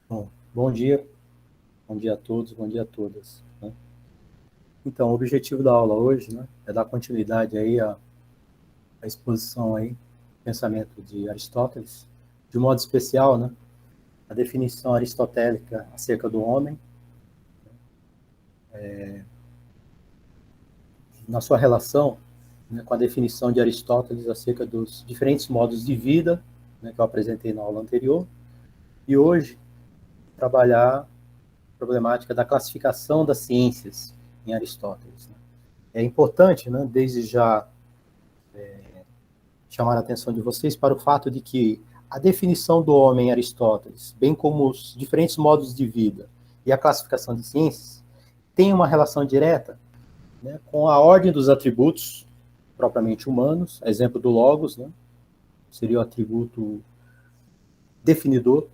Bom dia a todos, bom dia a todas, né? Então, o objetivo da aula hoje, né, é dar continuidade aí à exposição aí, pensamento de Aristóteles, de modo especial, né, a definição aristotélica acerca do homem, na sua relação, né, com a definição de Aristóteles acerca dos diferentes modos de vida, né, que eu apresentei na aula anterior, e hoje trabalhar a problemática da classificação das ciências em Aristóteles, né? É importante, né, desde já chamar a atenção de vocês para o fato de que a definição do homem em Aristóteles, bem como os diferentes modos de vida e a classificação de ciências, tem uma relação direta, né, com a ordem dos atributos propriamente humanos, exemplo do logos, né, seria o atributo definidor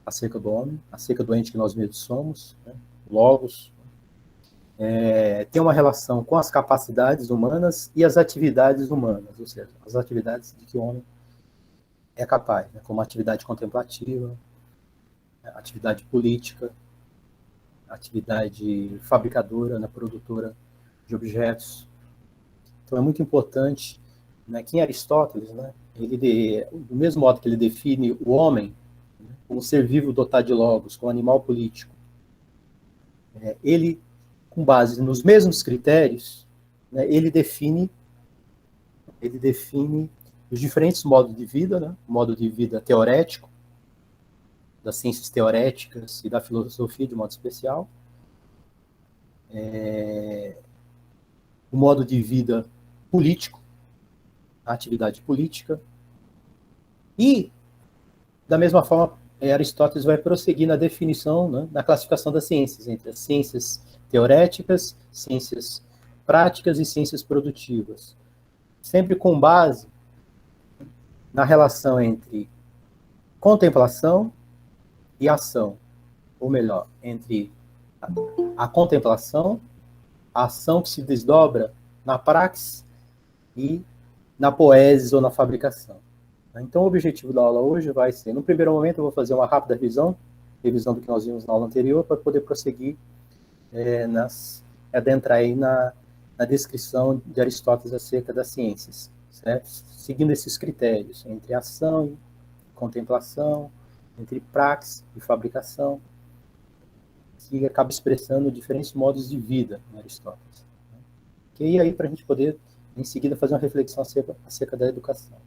acerca do homem, acerca do ente que nós mesmos somos, né, logos, tem uma relação com as capacidades humanas e as atividades humanas, ou seja, as atividades de que o homem é capaz, né, como atividade contemplativa, atividade política, atividade fabricadora, né, produtora de objetos. Então é muito importante, né, que em Aristóteles, né, do mesmo modo que ele define o homem, né, como ser vivo dotado de logos, como animal político, ele, com base nos mesmos critérios, né, ele define os diferentes modos de vida, né, o modo de vida teorético, das ciências teoréticas e da filosofia de modo especial, o modo de vida político, a atividade política, e, da mesma forma, Aristóteles vai prosseguir na definição, né, na classificação das ciências, entre as ciências teoréticas, ciências práticas e ciências produtivas, sempre com base na relação entre contemplação e ação, ou melhor, entre a contemplação, a ação que se desdobra na praxis e na poesis ou na fabricação. Então, o objetivo da aula hoje vai ser, no primeiro momento, eu vou fazer uma rápida revisão do que nós vimos na aula anterior, para poder prosseguir, adentrar aí na descrição de Aristóteles acerca das ciências, certo? Seguindo esses critérios, entre ação e contemplação, entre praxis e fabricação, que acaba expressando diferentes modos de vida em Aristóteles. E aí, para a gente poder, em seguida, fazer uma reflexão acerca da educação,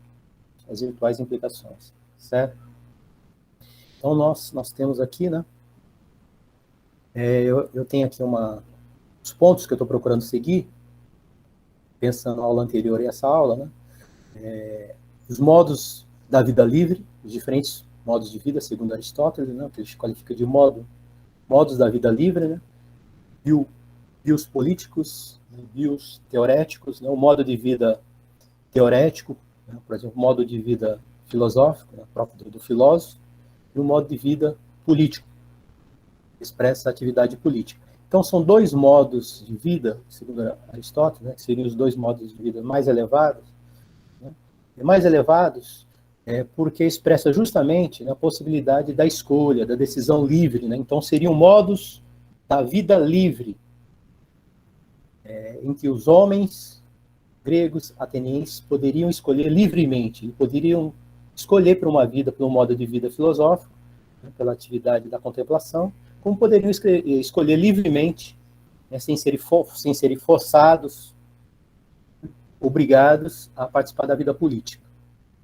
as eventuais implicações, certo? Então, nós temos aqui, né, eu tenho aqui os pontos que eu estou procurando seguir, pensando na aula anterior e essa aula, né, os modos da vida livre, os diferentes modos de vida, segundo Aristóteles, né, que ele qualifica de modos da vida livre, né, bios políticos, bios teoréticos, né, o modo de vida teorético, né, por exemplo, o modo de vida filosófico, né, próprio do filósofo, e o modo de vida político, que expressa a atividade política. Então, são dois modos de vida, segundo Aristóteles, né, que seriam os dois modos de vida mais elevados, né, mais elevados porque expressa justamente, né, a possibilidade da escolha, da decisão livre. Né? Então, seriam modos da vida livre, em que os homens gregos, atenienses, poderiam escolher livremente, poderiam escolher por uma vida, por um modo de vida filosófico, né, pela atividade da contemplação, como poderiam escolher livremente, né, sem serem forçados, obrigados a participar da vida política.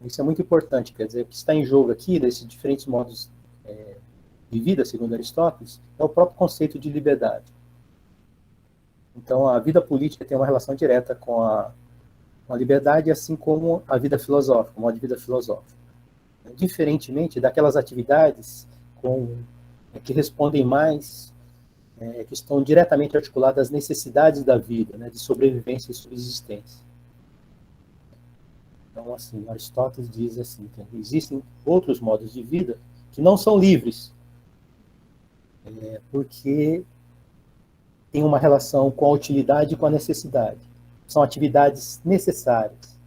Isso é muito importante, quer dizer, o que está em jogo aqui, desses diferentes modos de vida, segundo Aristóteles, é o próprio conceito de liberdade. Então, a vida política tem uma relação direta com a liberdade, assim como a vida filosófica, o modo de vida filosófico. Diferentemente daquelas atividades que respondem mais, que estão diretamente articuladas às necessidades da vida, né, de sobrevivência e subsistência. Então, assim, Aristóteles diz assim, que existem outros modos de vida que não são livres, porque tem uma relação com a utilidade e com a necessidade. São atividades necessárias,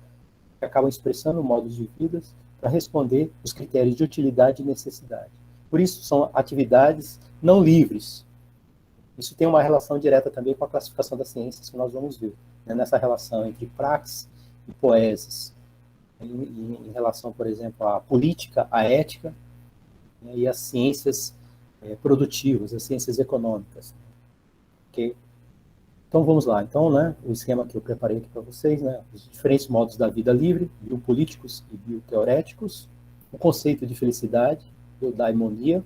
que acabam expressando modos de vida para responder os critérios de utilidade e necessidade. Por isso, são atividades não livres. Isso tem uma relação direta também com a classificação das ciências que nós vamos ver, né, nessa relação entre praxis e poeses, em relação, por exemplo, à política, à ética, né, e às ciências produtivas, as ciências econômicas. Okay? Então, vamos lá. Então, né, o esquema que eu preparei aqui para vocês, né, os diferentes modos da vida livre, biopolíticos e bioteoréticos, o conceito de felicidade, eudaimonia,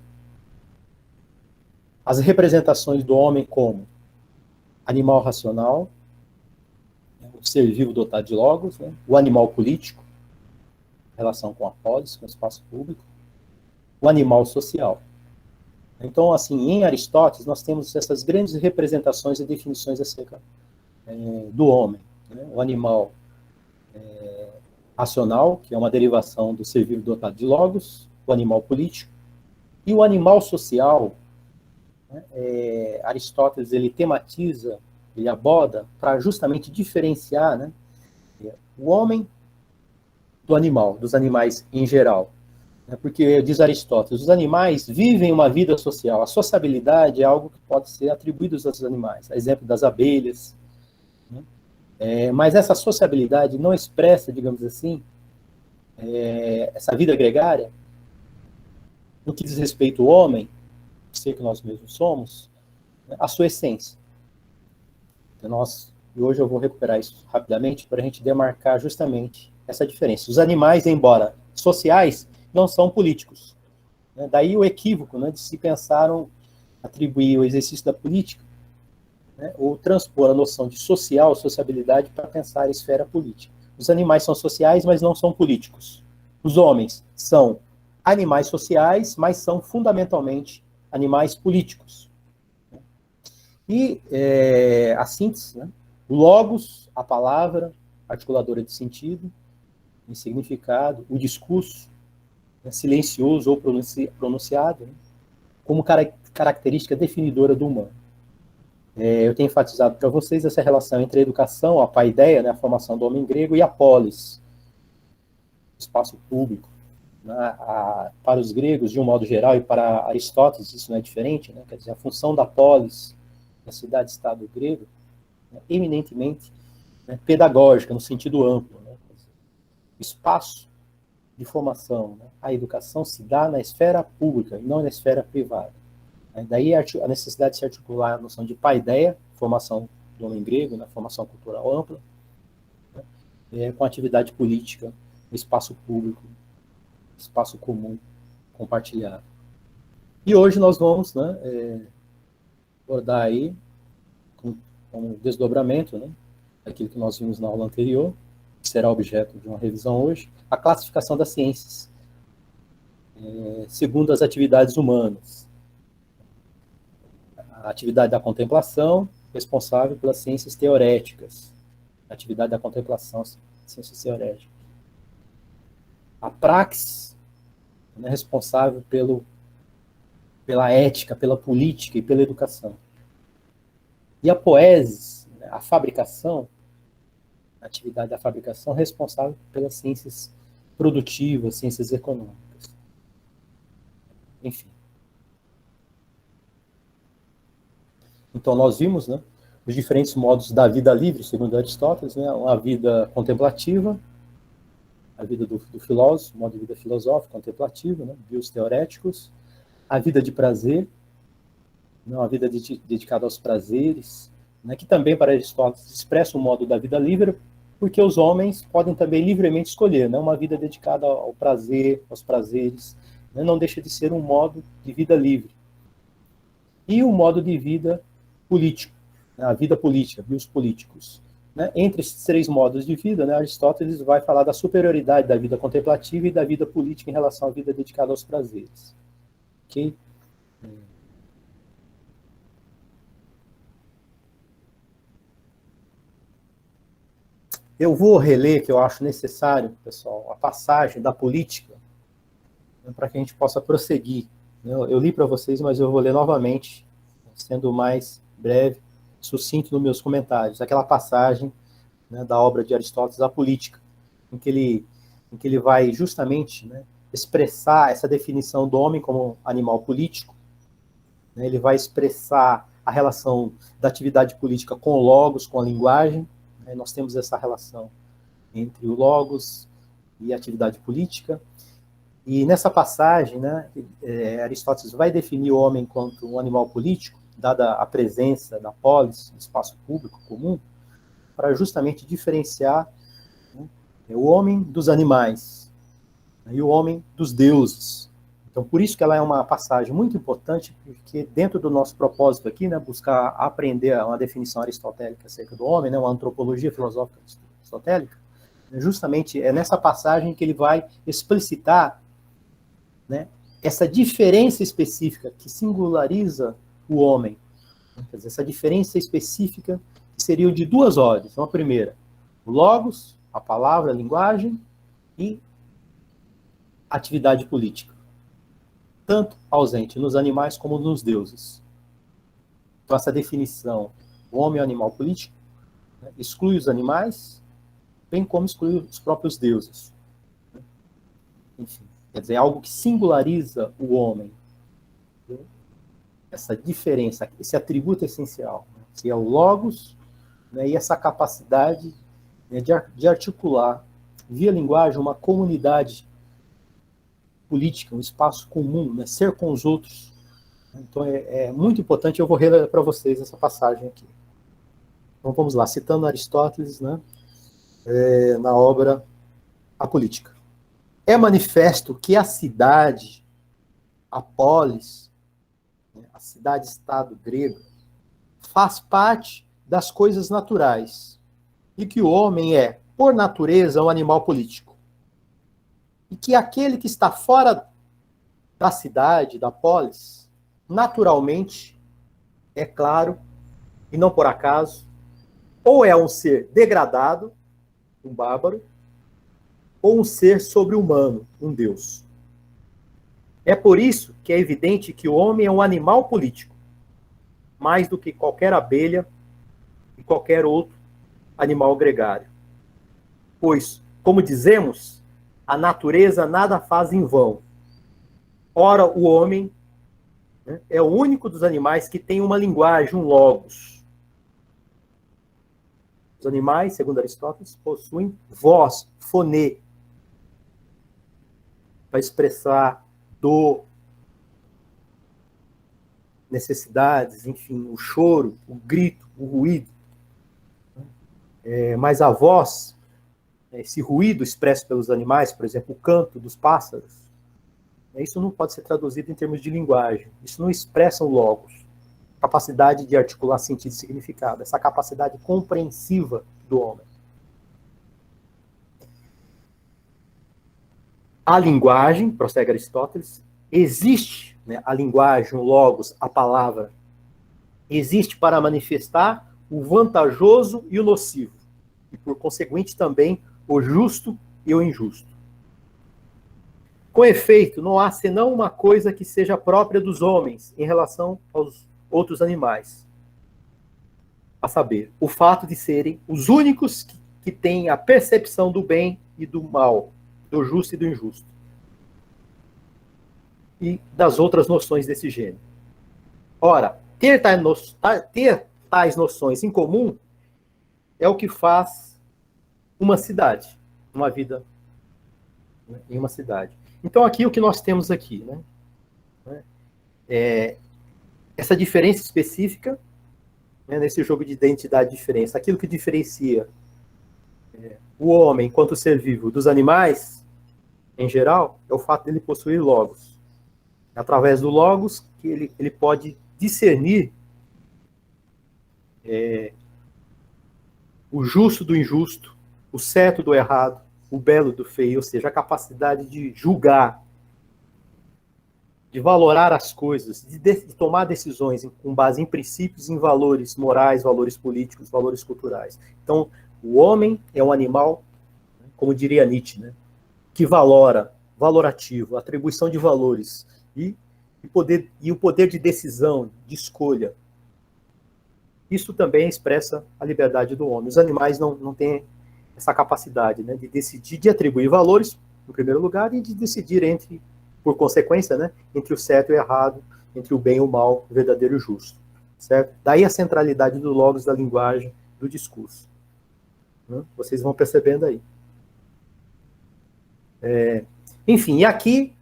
as representações do homem como animal racional, o ser vivo dotado de logos, né, o animal político, relação com a polis, com o espaço público, o animal social. Então, assim, em Aristóteles, nós temos essas grandes representações e definições acerca do homem. Né? O animal racional, que é uma derivação do ser vivo dotado de logos, o animal político, e o animal social, né? Aristóteles, ele tematiza, ele aborda para justamente diferenciar, né, o homem do animal, dos animais em geral. Porque, diz Aristóteles, os animais vivem uma vida social. A sociabilidade é algo que pode ser atribuído aos animais. A exemplo das abelhas. Mas essa sociabilidade não expressa, digamos assim, essa vida gregária, no que diz respeito ao homem, ser que nós mesmos somos, a sua essência. Então, e hoje eu vou recuperar isso rapidamente para a gente demarcar justamente essa diferença. Os animais, embora sociais, não são políticos. Daí o equívoco, né, de se pensaram atribuir o exercício da política, né, ou transpor a noção de social, sociabilidade, para pensar a esfera política. Os animais são sociais, mas não são políticos. Os homens são animais sociais, mas são fundamentalmente animais políticos. E a síntese, né, o logos, a palavra, articuladora de sentido e significado, o discurso, silencioso ou pronunciado, né, como característica definidora do humano. Eu tenho enfatizado para vocês essa relação entre a educação, a paideia, né, a formação do homem grego, e a polis, o espaço público. Né, para os gregos, de um modo geral, e para Aristóteles isso não é diferente, né, quer dizer, a função da polis, da cidade-estado grego, né, eminentemente, né, pedagógica, no sentido amplo. Né, espaço de formação, né? A educação se dá na esfera pública e não na esfera privada. Daí a necessidade de se articular a noção de paideia, formação do homem grego, né? Formação cultural ampla, né? Com atividade política, espaço público, espaço comum, compartilhado. E hoje nós vamos, né, abordar aí, com um desdobramento, né, daquilo que nós vimos na aula anterior, que será objeto de uma revisão hoje, a classificação das ciências, segundo as atividades humanas. A atividade da contemplação, responsável pelas ciências teoréticas. A atividade da contemplação, ciências teoréticas. A praxis, né, responsável pela ética, pela política e pela educação. E a poesis, né, a fabricação, a atividade da fabricação, responsável pelas ciências produtivas, ciências econômicas. Enfim. Então, nós vimos, né, os diferentes modos da vida livre, segundo Aristóteles, né, a vida contemplativa, a vida do filósofo, modo de vida filosófico, contemplativo, né, bios teoréticos, a vida de prazer, né, uma vida dedicada aos prazeres, né, que também, para Aristóteles, expressa o modo da vida livre, porque os homens podem também livremente escolher, né, uma vida dedicada ao prazer, aos prazeres, né, não deixa de ser um modo de vida livre. E o modo de vida político, né, a vida política, bios políticos. Né? Entre esses três modos de vida, né, Aristóteles vai falar da superioridade da vida contemplativa e da vida política em relação à vida dedicada aos prazeres. Ok? Eu vou reler, que eu acho necessário, pessoal, a passagem da política, né, para que a gente possa prosseguir. Eu li para vocês, mas eu vou ler novamente, sendo mais breve, sucinto nos meus comentários. Aquela passagem, né, da obra de Aristóteles, A Política, em que ele vai justamente, né, expressar essa definição do homem como animal político, né? Ele vai expressar a relação da atividade política com o logos, com a linguagem, né? Nós temos essa relação entre o logos e a atividade política. E nessa passagem, né, Aristóteles vai definir o homem enquanto um animal político, dada a presença da polis, no espaço público comum, para justamente diferenciar, né, o homem dos animais, né, e o homem dos deuses. Então, por isso que ela é uma passagem muito importante, porque dentro do nosso propósito aqui, né, buscar aprender uma definição aristotélica acerca do homem, né, uma antropologia filosófica aristotélica, justamente é nessa passagem que ele vai explicitar, né, essa diferença específica que singulariza o homem. Quer dizer, essa diferença específica que seriam de duas ordens. Então, a primeira, o logos, a palavra, a linguagem, e a atividade política. Tanto ausente nos animais como nos deuses. Então, essa definição, o homem é um animal político, né, exclui os animais, bem como exclui os próprios deuses. Enfim, quer dizer, algo que singulariza o homem. Essa diferença, esse atributo essencial, né, que é o logos, né, e essa capacidade, né, de articular, via linguagem, uma comunidade política, um espaço comum, né, ser com os outros. Então é muito importante, eu vou ler para vocês essa passagem aqui. Então vamos lá, citando Aristóteles, né, na obra A Política. É manifesto que a cidade, a polis, né, a cidade-estado grega, faz parte das coisas naturais e que o homem é, por natureza, um animal político. E que aquele que está fora da cidade, da polis, naturalmente, é claro, e não por acaso, ou é um ser degradado, um bárbaro, ou um ser sobre-humano, um deus. É por isso que é evidente que o homem é um animal político, mais do que qualquer abelha e qualquer outro animal gregário. Pois, como dizemos, a natureza nada faz em vão. Ora, o homem, né, é o único dos animais que tem uma linguagem, um logos. Os animais, segundo Aristóteles, possuem voz, fonê, para expressar dor, necessidades, enfim, o choro, o grito, o ruído. Mas a voz, esse ruído expresso pelos animais, por exemplo, o canto dos pássaros, isso não pode ser traduzido em termos de linguagem. Isso não expressa o logos, capacidade de articular sentido e significado, essa capacidade compreensiva do homem. A linguagem, prossegue Aristóteles, existe, né, a linguagem, o logos, a palavra, existe para manifestar o vantajoso e o nocivo, e por conseguinte também o justo e o injusto. Com efeito, não há senão uma coisa que seja própria dos homens em relação aos outros animais, a saber, o fato de serem os únicos que têm a percepção do bem e do mal, do justo e do injusto, e das outras noções desse gênero. Ora, ter tais noções em comum é o que faz uma cidade, uma vida, né, em uma cidade. Então, aqui o que nós temos aqui, né, essa diferença específica, né, nesse jogo de identidade e diferença, aquilo que diferencia o homem, enquanto ser vivo, dos animais, em geral, é o fato dele possuir logos. Através do logos, que ele pode discernir o justo do injusto, o certo do errado, o belo do feio, ou seja, a capacidade de julgar, de valorar as coisas, de tomar decisões com base em princípios, em valores morais, valores políticos, valores culturais. Então, o homem é um animal, como diria Nietzsche, né, que valora, valorativo, atribuição de valores e o poder de decisão, de escolha. Isso também expressa a liberdade do homem. Os animais não têm essa capacidade, né, de decidir, de atribuir valores em primeiro lugar, e de decidir por consequência, né, entre o certo e o errado, entre o bem e o mal, o verdadeiro e o justo. Certo? Daí a centralidade do logos, da linguagem, do discurso. Né? Vocês vão percebendo aí. Enfim, e aqui,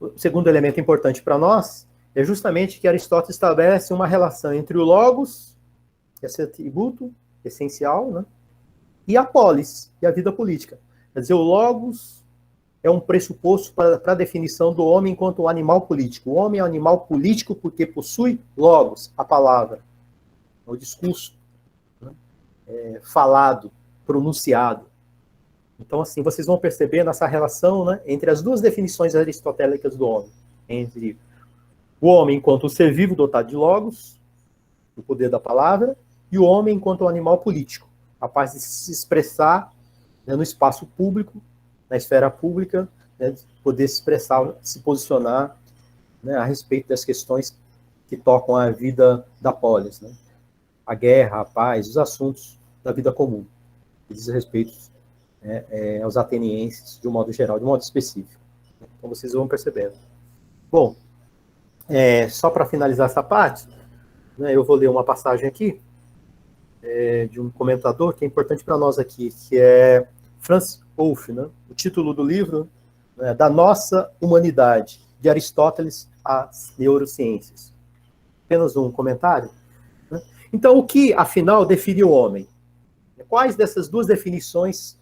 o segundo elemento importante para nós é justamente que Aristóteles estabelece uma relação entre o logos, esse atributo essencial, né, e a polis, e a vida política. Quer dizer, o logos é um pressuposto para a definição do homem enquanto um animal político. O homem é um animal político porque possui logos, a palavra, o discurso, né, falado, pronunciado. Então, assim, vocês vão percebendo essa relação, né, entre as duas definições aristotélicas do homem. Entre o homem enquanto ser vivo dotado de logos, do poder da palavra, e o homem enquanto um animal político, capaz de se expressar, né, no espaço público, na esfera pública, né, de poder se expressar, se posicionar, né, a respeito das questões que tocam a vida da polis, né? A guerra, a paz, os assuntos da vida comum, que diz respeito aos atenienses, de um modo geral, de um modo específico. Então vocês vão percebendo. Bom, só para finalizar essa parte, né, eu vou ler uma passagem aqui de um comentador que é importante para nós aqui, que é Franz Wolff, né? O título do livro, né, Da Nossa Humanidade, de Aristóteles às Neurociências. Apenas um comentário. Né? Então, o que, afinal, define o homem? Quais dessas duas definições,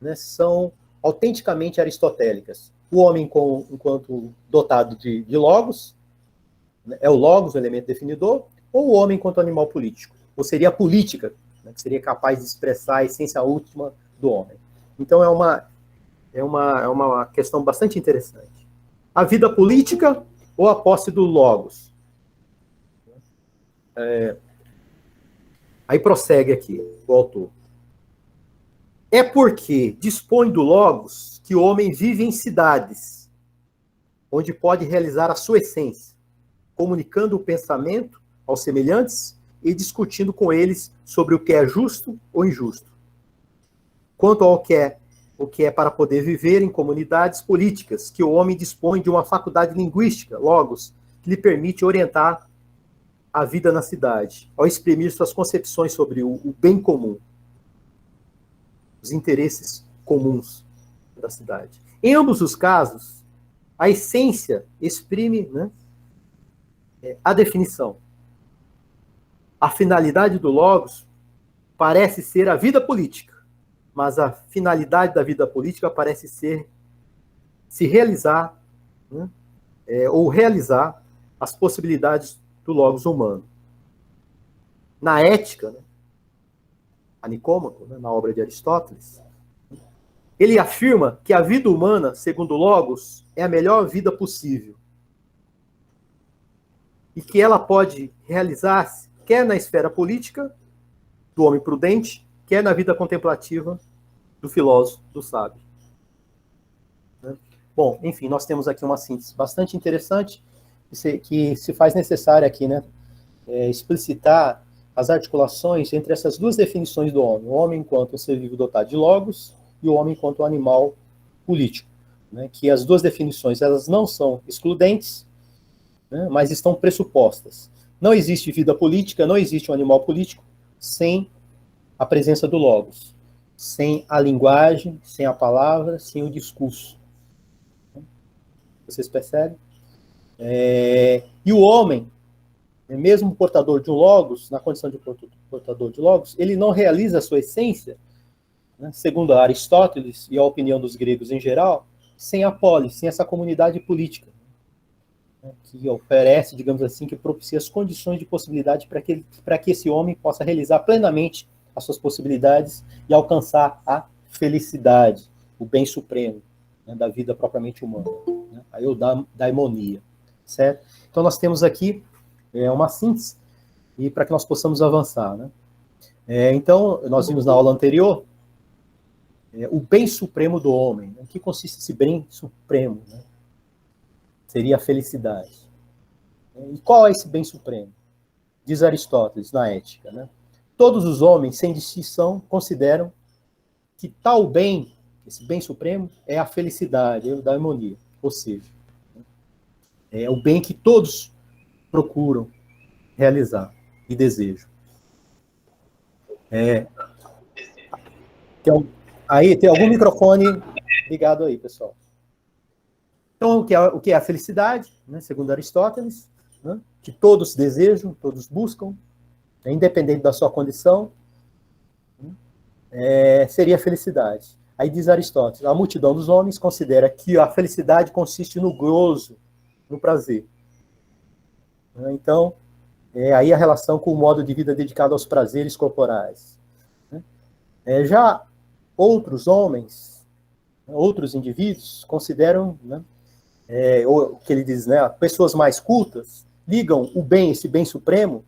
né, são autenticamente aristotélicas? O homem enquanto dotado de logos, né, é o logos o elemento definidor, ou o homem enquanto animal político? Ou seria a política, né, que seria capaz de expressar a essência última do homem? Então, é uma questão bastante interessante. A vida política ou a posse do logos? Aí prossegue aqui o autor. É porque dispõe do logos que o homem vive em cidades, onde pode realizar a sua essência, comunicando o pensamento aos semelhantes e discutindo com eles sobre o que é justo ou injusto. Quanto ao que é para poder viver em comunidades políticas, que o homem dispõe de uma faculdade linguística, logos, que lhe permite orientar a vida na cidade, ao exprimir suas concepções sobre o bem comum, os interesses comuns da cidade. Em ambos os casos, a essência exprime, né, a definição. A finalidade do logos parece ser a vida política, mas a finalidade da vida política parece ser se realizar, né, ou realizar as possibilidades do logos humano. Na ética, né, a Nicômaco, né, na obra de Aristóteles, ele afirma que a vida humana, segundo Logos, é a melhor vida possível. E que ela pode realizar-se quer na esfera política, do homem prudente, quer na vida contemplativa, do filósofo, do sábio. Bom, enfim, nós temos aqui uma síntese bastante interessante, que se faz necessária aqui, né, explicitar as articulações entre essas duas definições do homem. O homem enquanto um ser vivo dotado de logos e o homem enquanto um animal político. Né, que as duas definições elas não são excludentes, né, mas estão pressupostas. Não existe vida política, não existe um animal político sem a presença do logos, sem a linguagem, sem a palavra, sem o discurso. Vocês percebem? E o homem, mesmo portador de um logos, na condição de portador de logos, ele não realiza a sua essência, né, segundo Aristóteles e a opinião dos gregos em geral, sem a polis, sem essa comunidade política, né, que oferece, digamos assim, que propicia as condições de possibilidade para que esse homem possa realizar plenamente as suas possibilidades e alcançar a felicidade, o bem supremo, né, da vida propriamente humana, né, a eudaimonia, certo? Então nós temos aqui uma síntese, e para que nós possamos avançar, né? Então, nós vimos na aula anterior o bem supremo do homem. Em que consiste esse bem supremo? Né? Seria a felicidade. E qual é esse bem supremo? Diz Aristóteles, na Ética. Né? Todos os homens, sem distinção, consideram que tal bem Esse bem supremo é a felicidade, é a harmonia, ou seja, é o bem que todos procuram realizar e desejam. Aí, tem algum microfone ligado aí, pessoal. Então, o que é a felicidade, né, segundo Aristóteles, né, que todos desejam, todos buscam, independente da sua condição, seria a felicidade. Aí diz Aristóteles, a multidão dos homens considera que a felicidade consiste no gozo, no prazer. Então, aí a relação com o modo de vida dedicado aos prazeres corporais. Já outros homens, outros indivíduos, consideram, né, o que ele diz, né, pessoas mais cultas, ligam o bem, esse bem supremo,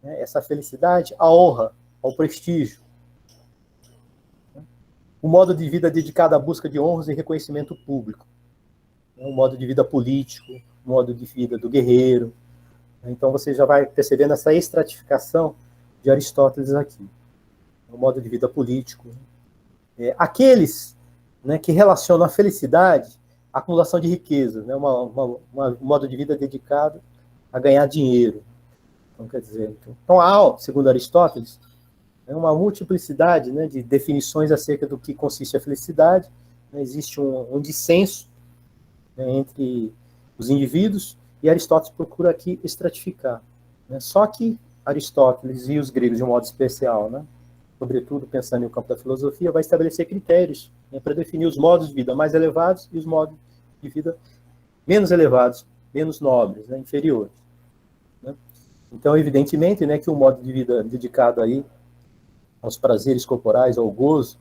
né, essa felicidade, à honra, ao prestígio. O modo de vida dedicado à busca de honras e reconhecimento público. Um modo de vida político, um modo de vida do guerreiro. Então você já vai percebendo essa estratificação de Aristóteles aqui. O modo de vida político. Aqueles, né, que relacionam a felicidade à acumulação de riqueza, né, um modo de vida dedicado a ganhar dinheiro. Então, quer dizer, então segundo Aristóteles, é uma multiplicidade, né, de definições acerca do que consiste a felicidade. Existe um dissenso, né, entre os indivíduos, e Aristóteles procura aqui estratificar. Né? Só que Aristóteles e os gregos, de um modo especial, né, sobretudo pensando no campo da filosofia, vai estabelecer critérios, né, para definir os modos de vida mais elevados e os modos de vida menos elevados, menos nobres, né, inferiores. Né? Então, evidentemente, né, que o modo de vida dedicado aí aos prazeres corporais, ao gozo,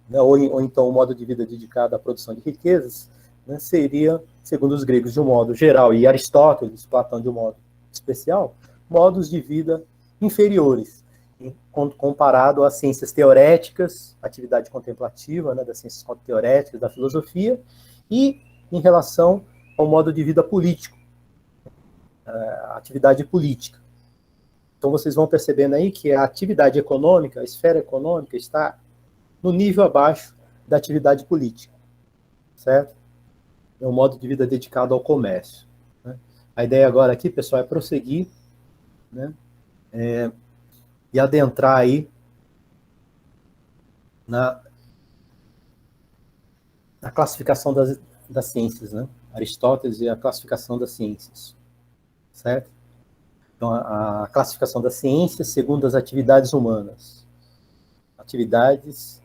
né, ou então o modo de vida dedicado à produção de riquezas, né, seria, segundo os gregos de um modo geral, e Aristóteles, Platão de um modo especial, modos de vida inferiores, comparado às ciências teoréticas, atividade contemplativa, né, das ciências teoréticas, da filosofia, e em relação ao modo de vida político, a atividade política. Então vocês vão percebendo aí que a atividade econômica, a esfera econômica, está no nível abaixo da atividade política, certo? É um modo de vida dedicado ao comércio. Né? A ideia agora aqui, pessoal, é prosseguir, né, e adentrar aí na classificação das ciências, né? Aristóteles e a classificação das ciências, certo? Então, a classificação das ciências segundo as atividades humanas. Atividades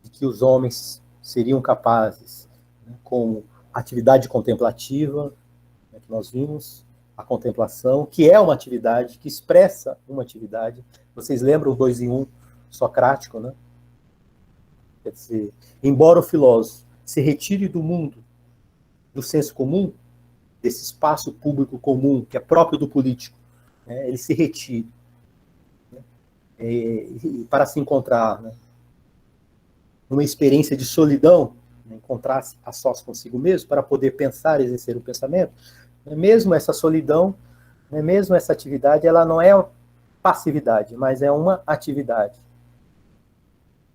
de que os homens seriam capazes, né, como atividade contemplativa, né, que nós vimos, a contemplação, que é uma atividade, que expressa uma atividade. Vocês lembram o 2 em 1 socrático, né? Quer dizer, embora o filósofo se retire do mundo, do senso comum, desse espaço público comum, que é próprio do político, né, ele se retire, né, para se encontrar, né, numa experiência de solidão, né, encontrar-se a sós consigo mesmo, para poder pensar e exercer o pensamento, né, mesmo essa solidão, né, mesmo essa atividade, ela não é passividade, mas é uma atividade.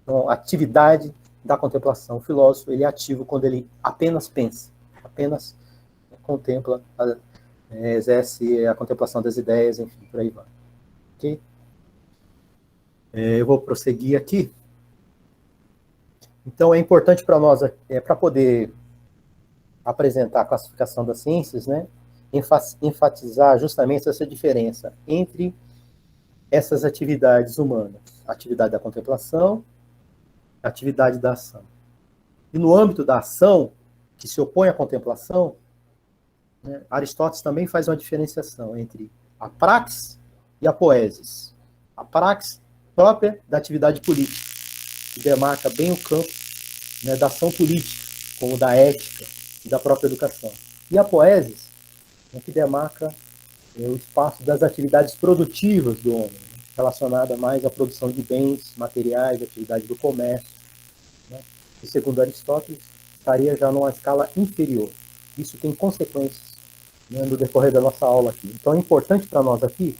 Então, a atividade da contemplação. O filósofo, ele é ativo quando ele apenas pensa, apenas contempla, exerce a contemplação das ideias, enfim, por aí vai. Ok? Eu vou prosseguir aqui. Então, é importante para nós, para poder apresentar a classificação das ciências, né, enfatizar justamente essa diferença entre essas atividades humanas. A atividade da contemplação, a atividade da ação. E no âmbito da ação, que se opõe à contemplação, né, Aristóteles também faz uma diferenciação entre a praxis e a poesis. A praxis própria da atividade política, que demarca bem o campo, né, da ação política, como da ética e da própria educação. E a poesis, né, que demarca o espaço das atividades produtivas do homem, né, relacionada mais à produção de bens materiais, atividade do comércio, né, e segundo Aristóteles, estaria já numa escala inferior. Isso tem consequências, né, no decorrer da nossa aula aqui. Então é importante para nós aqui,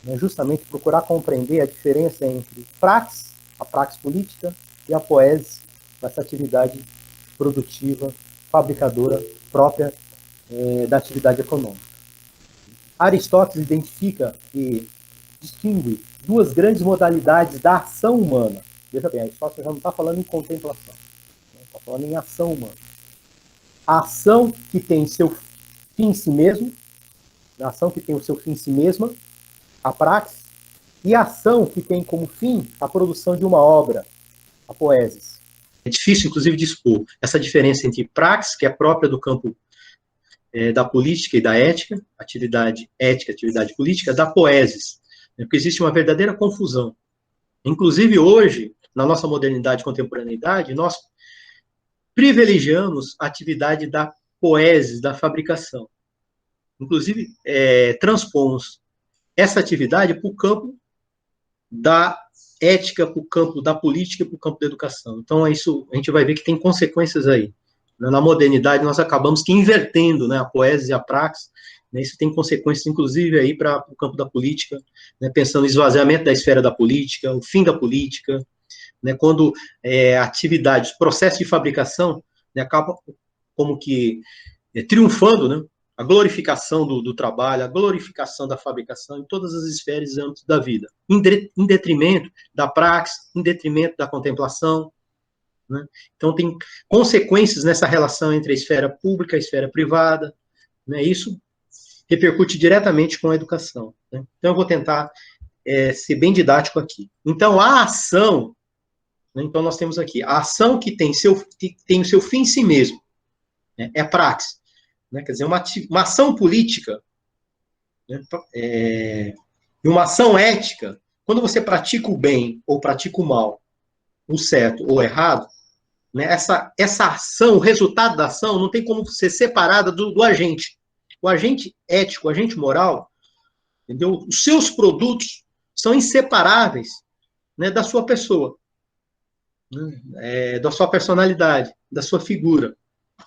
né, justamente procurar compreender a diferença entre praxis, a praxis política, e a poesis, com essa atividade produtiva, fabricadora própria da atividade econômica. Aristóteles identifica e distingue duas grandes modalidades da ação humana. Veja bem, Aristóteles já não está falando em contemplação, está falando em ação humana. A ação que tem seu fim em si mesmo, a ação que tem o seu fim em si mesma, a praxis, e a ação que tem como fim a produção de uma obra, a poesis. É difícil, inclusive, de expor essa diferença entre praxis, que é própria do campo da política e da ética, atividade ética, atividade política, da poesis, porque existe uma verdadeira confusão. Inclusive, hoje, na nossa modernidade e contemporaneidade, nós privilegiamos a atividade da poesis, da fabricação. Inclusive, transpomos essa atividade para o campo da ética, para o campo da política e para o campo da educação. Então, isso a gente vai ver que tem consequências aí. Na modernidade, nós acabamos que invertendo, né, a poesis e a praxis, né, isso tem consequências, inclusive, aí para o campo da política, né, pensando no esvaziamento da esfera da política, o fim da política, né, quando a atividade, o processo de fabricação, né, acaba como que triunfando, né, a glorificação do trabalho, a glorificação da fabricação em todas as esferas e âmbitos da vida, em detrimento da praxis, em detrimento da contemplação, né? Então, tem consequências nessa relação entre a esfera pública e a esfera privada, né? Isso repercute diretamente com a educação, né? Então, eu vou tentar ser bem didático aqui. Então, a ação, né? Então, nós temos aqui a ação que tem o seu fim em si mesmo, né? É a praxis, né? Quer dizer, uma ação política, né? Uma ação ética, quando você pratica o bem ou pratica o mal, o certo ou o errado, né, essa ação, o resultado da ação, não tem como ser separada do agente. O agente ético, o agente moral, entendeu? Os seus produtos são inseparáveis, né, da sua pessoa, né, da sua personalidade, da sua figura.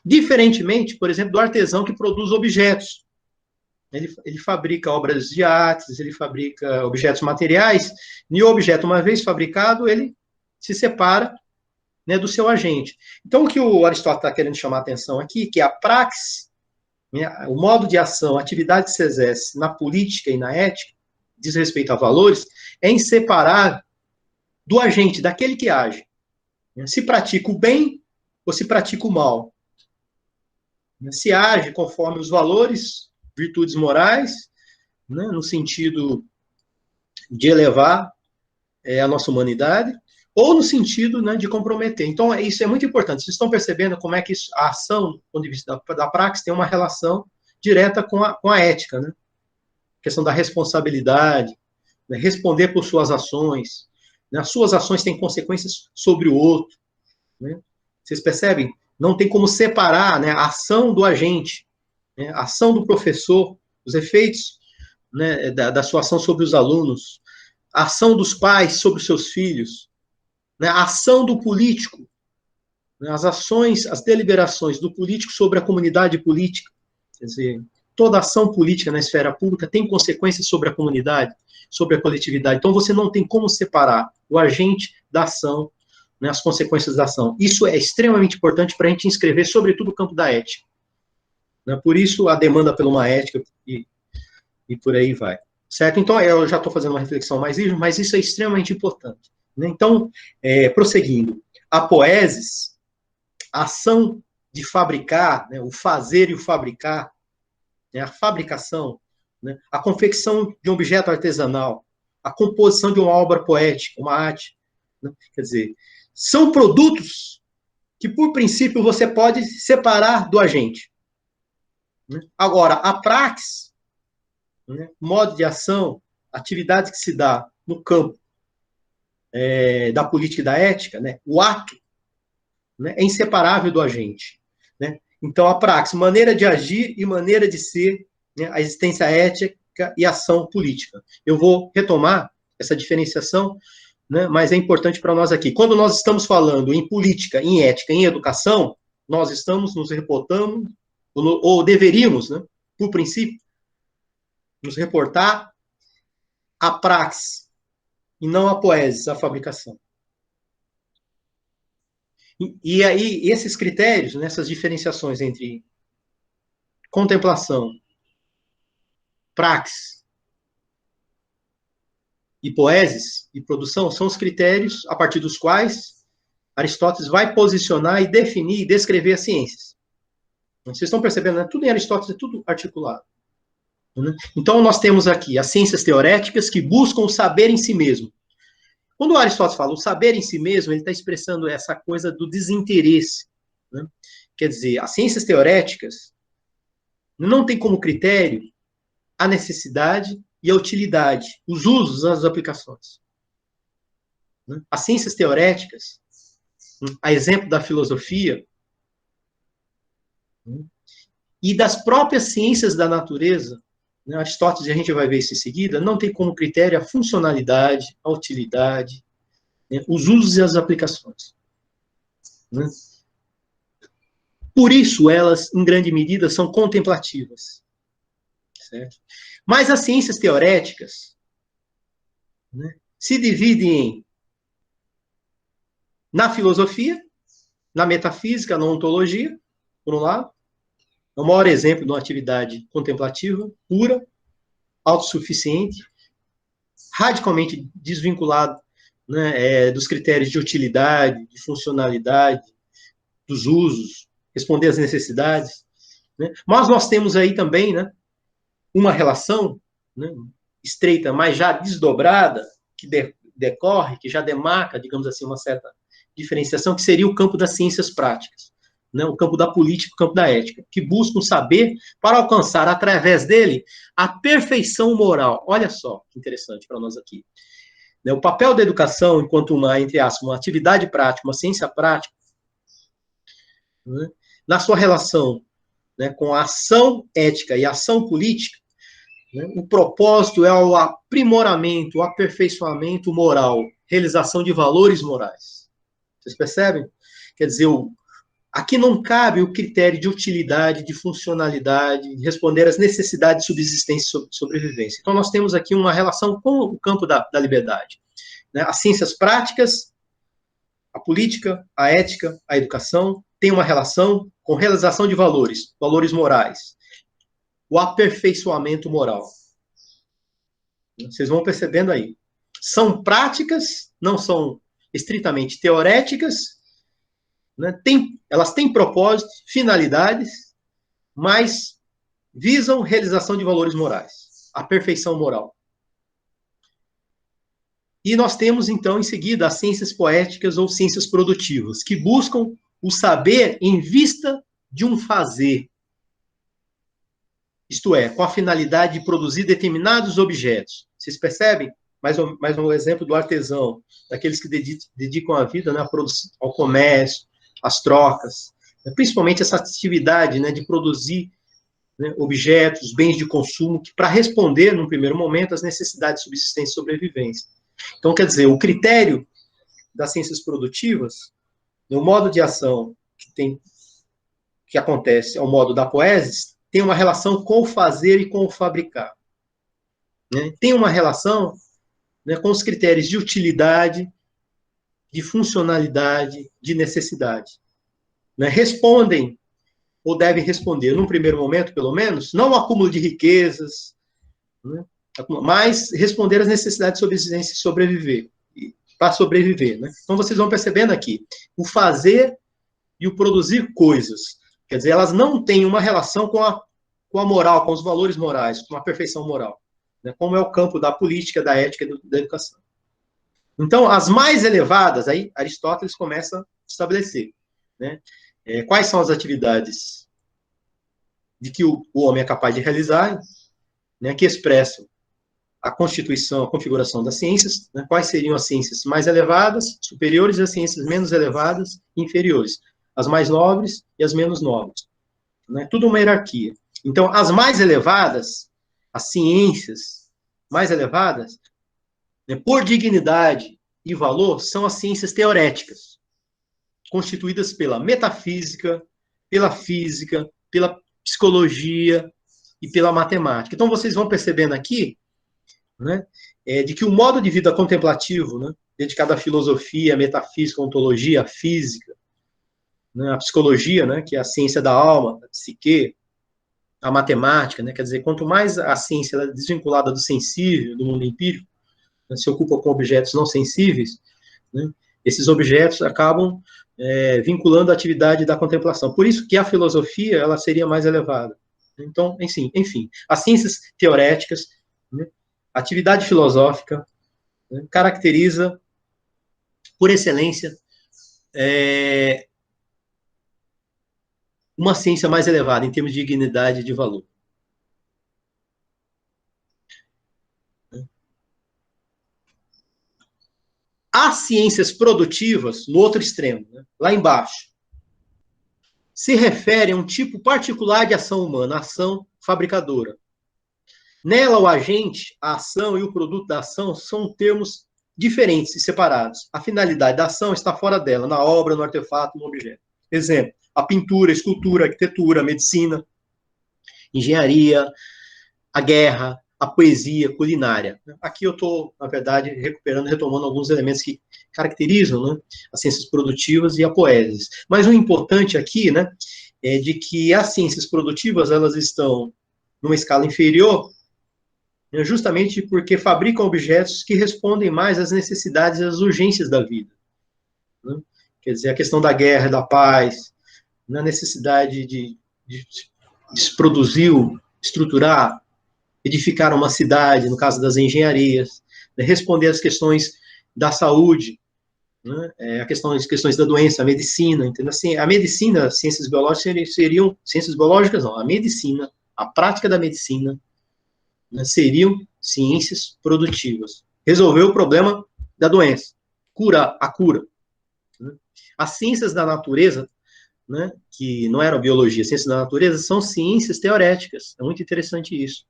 Diferentemente, por exemplo, do artesão que produz objetos. Ele fabrica obras de artes, ele fabrica objetos materiais, e o objeto, uma vez fabricado, ele se separa, né, do seu agente. Então, o que o Aristóteles está querendo chamar a atenção aqui, que a praxis, né, o modo de ação, a atividade que se exerce na política e na ética, diz respeito a valores, é inseparável do agente, daquele que age. Se pratica o bem ou se pratica o mal. Se age conforme os valores, virtudes morais, né, no sentido de elevar a nossa humanidade, ou no sentido, né, de comprometer. Então, isso é muito importante. Vocês estão percebendo como é que a ação, do ponto de vista da praxis, tem uma relação direta com a ética, né? A questão da responsabilidade, né, responder por suas ações. Né? As suas ações têm consequências sobre o outro. Né? Vocês percebem? Não tem como separar, né, a ação do agente, né, a ação do professor, os efeitos, né, da sua ação sobre os alunos, a ação dos pais sobre os seus filhos, né, a ação do político, né, as ações, as deliberações do político sobre a comunidade política. Quer dizer, toda ação política na esfera pública tem consequências sobre a comunidade, sobre a coletividade. Então, você não tem como separar o agente da ação, né, as consequências da ação. Isso é extremamente importante para a gente inscrever, sobretudo, o campo da ética. Né? Por isso, a demanda por uma ética e por aí vai. Certo? Então, eu já estou fazendo uma reflexão mais livre, mas isso é extremamente importante. Né? Então, prosseguindo, a poesis, a ação de fabricar, né, o fazer e o fabricar, né, a fabricação, né, a confecção de um objeto artesanal, a composição de uma obra poética, uma arte, né, quer dizer, são produtos que, por princípio, você pode separar do agente. Né? Agora, a praxis, né, modo de ação, atividade que se dá no campo da política e da ética, né, o ato, né, é inseparável do agente. Né? Então, a praxis, maneira de agir e maneira de ser, né, a existência ética e ação política. Eu vou retomar essa diferenciação, né, mas é importante para nós aqui. Quando nós estamos falando em política, em ética, em educação, nós estamos nos reportando, ou deveríamos, né, por princípio, nos reportar a praxis, e não a poesis, a fabricação. E aí, esses critérios, nessas diferenciações entre contemplação, praxis e poesis e produção, são os critérios a partir dos quais Aristóteles vai posicionar e definir e descrever as ciências. Vocês estão percebendo, né? Tudo em Aristóteles é tudo articulado. Né? Então, nós temos aqui as ciências teoréticas que buscam o saber em si mesmo. Quando Aristóteles fala o saber em si mesmo, ele está expressando essa coisa do desinteresse. Né? Quer dizer, as ciências teoréticas não têm como critério a necessidade e a utilidade, os usos, as aplicações. Né? As ciências teoréticas, a exemplo da filosofia, e das próprias ciências da natureza, né? Aristóteles, a gente vai ver isso em seguida, não tem como critério a funcionalidade, a utilidade, né? Os usos e as aplicações. Né? Por isso, elas, em grande medida, são contemplativas. Certo? Mas as ciências teoréticas, né, se dividem na filosofia, na metafísica, na ontologia, por um lado. É o maior exemplo de uma atividade contemplativa, pura, autossuficiente, radicalmente desvinculado, né, dos critérios de utilidade, de funcionalidade, dos usos, responder às necessidades. Né? Mas nós temos aí também, né, uma relação, né, estreita, mas já desdobrada, que decorre, que já demarca, digamos assim, uma certa diferenciação, que seria o campo das ciências práticas, né, o campo da política, o campo da ética, que buscam saber para alcançar, através dele, a perfeição moral. Olha só que interessante para nós aqui. O papel da educação, enquanto uma, entre aspas, uma atividade prática, uma ciência prática, né, na sua relação, né, com a ação ética e a ação política, né, o propósito é o aprimoramento, o aperfeiçoamento moral, realização de valores morais. Vocês percebem? Quer dizer, aqui não cabe o critério de utilidade, de funcionalidade, de responder às necessidades de subsistência e sobrevivência. Então, nós temos aqui uma relação com o campo da liberdade. Né? As ciências práticas, a política, a ética, a educação, têm uma relação com realização de valores, valores morais, o aperfeiçoamento moral. Vocês vão percebendo aí. São práticas, não são estritamente teoréticas, né? Elas têm propósito, finalidades, mas visam realização de valores morais, a perfeição moral. E nós temos, então, em seguida, as ciências poéticas ou ciências produtivas, que buscam o saber em vista de um fazer. Isto é, com a finalidade de produzir determinados objetos. Vocês percebem? Mais um exemplo do artesão, daqueles que dedicam a vida, né, ao comércio, às trocas, principalmente essa atividade, né, de produzir, né, objetos, bens de consumo, para responder, num primeiro momento, às necessidades de subsistência e sobrevivência. Então, quer dizer, o critério das ciências produtivas, no modo de ação que acontece ao modo da poesis, tem uma relação com o fazer e com o fabricar. Né? Tem uma relação, né, com os critérios de utilidade, de funcionalidade, de necessidade. Né? Respondem, ou devem responder, num primeiro momento, pelo menos, não ao acúmulo de riquezas, né, mas responder às necessidades de subsistência e sobreviver, para sobreviver. Né? Então, vocês vão percebendo aqui, o fazer e o produzir coisas. Quer dizer, elas não têm uma relação com a moral, com os valores morais, com a perfeição moral, né? Como é o campo da política, da ética e da educação. Então, as mais elevadas, aí Aristóteles começa a estabelecer, né? Quais são as atividades de que o homem é capaz de realizar, né, que expressam a constituição, a configuração das ciências, né? Quais seriam as ciências mais elevadas, superiores, e as ciências menos elevadas e inferiores, as mais nobres e as menos nobres. Né? Tudo uma hierarquia. Então, as mais elevadas, as ciências mais elevadas, né, por dignidade e valor, são as ciências teoréticas, constituídas pela metafísica, pela física, pela psicologia e pela matemática. Então, vocês vão percebendo aqui, né, de que o modo de vida contemplativo, né, dedicado à filosofia, à metafísica, à ontologia, à física, né, a psicologia, né, que é a ciência da alma, da psique, a matemática, né, quer dizer, quanto mais a ciência é desvinculada do sensível, do mundo empírico, né, se ocupa com objetos não sensíveis, né, esses objetos acabam vinculando a atividade da contemplação. Por isso que a filosofia ela seria mais elevada. Então, enfim, as ciências teoréticas, né, a atividade filosófica, né, caracteriza, por excelência, uma ciência mais elevada em termos de dignidade e de valor. As ciências produtivas, no outro extremo, né, lá embaixo, se referem a um tipo particular de ação humana, a ação fabricadora. Nela, o agente, a ação e o produto da ação são termos diferentes e separados. A finalidade da ação está fora dela, na obra, no artefato, no objeto. Exemplo, a pintura, a escultura, a arquitetura, a medicina, engenharia, a guerra, a poesia, a culinária. Aqui eu estou, na verdade, retomando alguns elementos que caracterizam, né, as ciências produtivas e a poesia. Mas o importante aqui, né, é de que as ciências produtivas elas estão numa escala inferior, né, justamente porque fabricam objetos que respondem mais às necessidades e às urgências da vida. Né? Quer dizer, a questão da guerra, da paz, na necessidade de se produzir, estruturar, edificar uma cidade, no caso das engenharias, né, responder às questões da saúde, né, questões da doença, a medicina, entendeu? Assim, a medicina, ciências biológicas seriam ciências biológicas, não, a medicina, a prática da medicina, né, seriam ciências produtivas. Resolver o problema da doença, a cura. Né? As ciências da natureza, né, que não eram biologia, ciências da natureza, são ciências teoréticas. É muito interessante isso.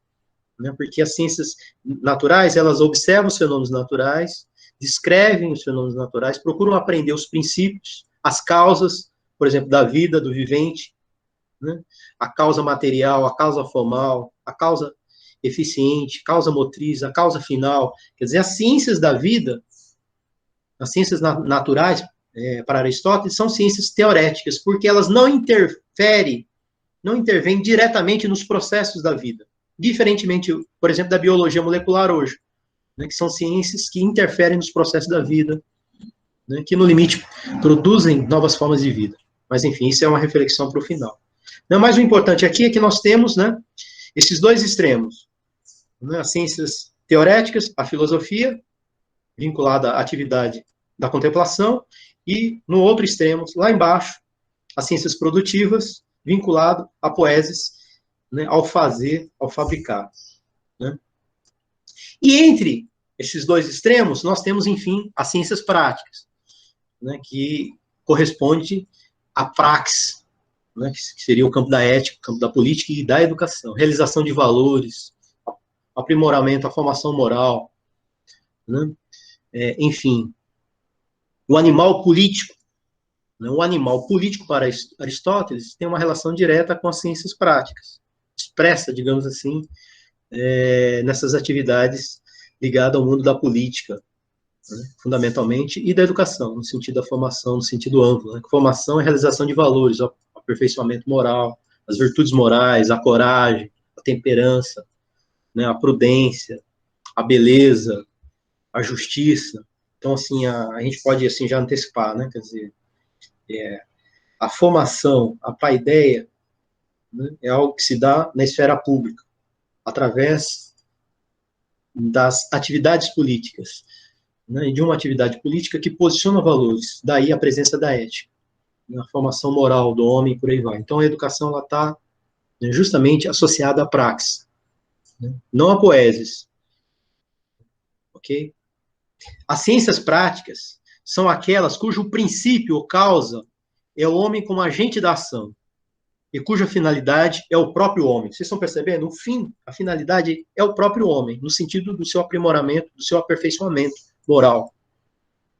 Né, porque as ciências naturais, elas observam os fenômenos naturais, descrevem os fenômenos naturais, procuram aprender os princípios, as causas, por exemplo, da vida, do vivente, né, a causa material, a causa formal, a causa eficiente, causa motriz, a causa final. Quer dizer, as ciências da vida, as ciências naturais, para Aristóteles, são ciências teoréticas, porque elas não intervêm diretamente nos processos da vida. Diferentemente, por exemplo, da biologia molecular hoje, né, que são ciências que interferem nos processos da vida, né, que no limite produzem novas formas de vida. Mas, enfim, isso é uma reflexão para o final. Mas o importante aqui é que nós temos, né, esses dois extremos, né, as ciências teoréticas, a filosofia, vinculada à atividade da contemplação, e no outro extremo, lá embaixo, as ciências produtivas, vinculado à poesis, né, ao fazer, ao fabricar. Né? E entre esses dois extremos, nós temos, enfim, as ciências práticas, né, que corresponde à praxis, né, que seria o campo da ética, o campo da política e da educação, realização de valores, aprimoramento, a formação moral, né? Enfim, o animal político. Né? O animal político, para Aristóteles, tem uma relação direta com as ciências práticas, expressa, digamos assim, nessas atividades ligadas ao mundo da política, né, fundamentalmente, e da educação, no sentido da formação, no sentido amplo. Né? Formação é realização de valores, o aperfeiçoamento moral, as virtudes morais, a coragem, a temperança, né, a prudência, a beleza, a justiça. Então, assim, a gente pode assim, já antecipar, né? Quer dizer, a formação, a paideia, né, é algo que se dá na esfera pública, através das atividades políticas, né, e de uma atividade política que posiciona valores, daí a presença da ética, né, a formação moral do homem e por aí vai. Então, a educação está, né, justamente associada à praxis, né, não a poeses. Ok? As ciências práticas são aquelas cujo princípio ou causa é o homem como agente da ação, e cuja finalidade é o próprio homem. Vocês estão percebendo? O fim, a finalidade é o próprio homem, no sentido do seu aprimoramento, do seu aperfeiçoamento moral.